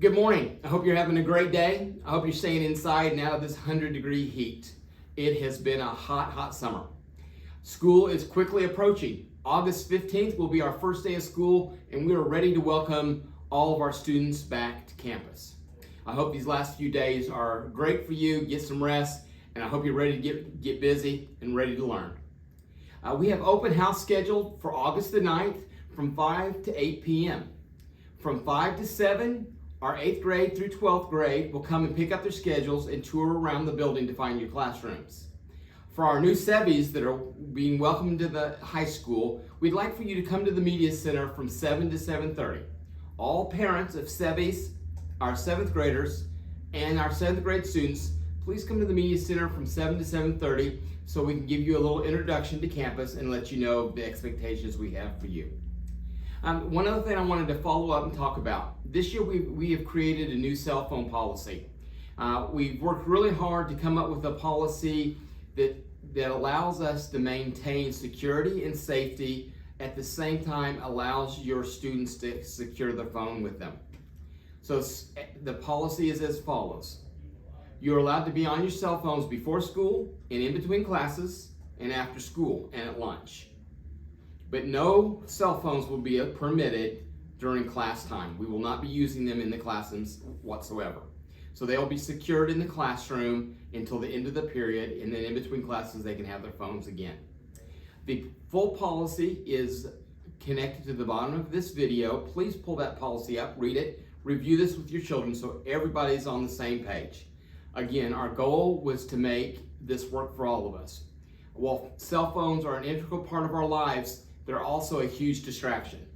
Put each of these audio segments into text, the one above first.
Good morning. I hope you're having a great day. I hope you're staying inside and out of this 100-degree heat. It has been a hot summer. School is quickly approaching. August 15th will be our first day of school, and we are ready to welcome all of our students back to campus. I hope these last few days are great for you. Get some rest, and I hope you're ready to get busy and ready to learn. We have open house scheduled for August the 9th from 5 to 8 p.m. From 5 to 7, our 8th grade through 12th grade will come and pick up their schedules and tour around the building to find your classrooms. For our new Sevies that are being welcomed to the high school, we'd like for you to come to the Media Center from 7 to 7:30. All parents of Sevies, our 7th graders, and our 7th grade students, please come to the Media Center from 7 to 7:30 so we can give you a little introduction to campus and let you know the expectations we have for you. One other thing I wanted to follow up and talk about. This year we have created a new cell phone policy. We've worked really hard to come up with a policy that allows us to maintain security and safety, at the same time allows your students to secure their phone with them. So the policy is as follows. You're allowed to be on your cell phones before school and in between classes and after school and at lunch. But no cell phones will be permitted during class time. We will not be using them in the classrooms whatsoever. So they'll be secured in the classroom until the end of the period, and then in between classes they can have their phones again. The full policy is connected to the bottom of this video. Please pull that policy up, read it, review this with your children so everybody's on the same page. Again, our goal was to make this work for all of us. While cell phones are an integral part of our lives, they're also a huge distraction.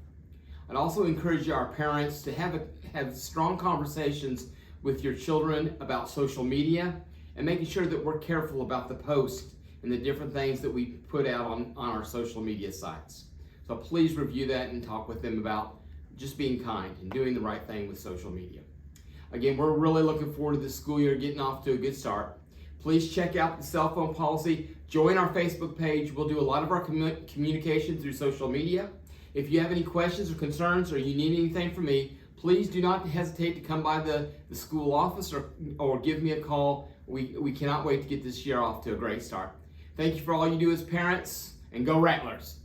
I'd also encourage our parents to have strong conversations with your children about social media and making sure that we're careful about the posts and the different things that we put out on our social media sites. So please review that and talk with them about just being kind and doing the right thing with social media. Again, we're really looking forward to this school year getting off to a good start. Please check out the cell phone policy. Join our Facebook page. We'll do a lot of our communication through social media. If you have any questions or concerns or you need anything from me, please do not hesitate to come by the school office or give me a call. We cannot wait to get this year off to a great start. Thank you for all you do as parents, and go Rattlers.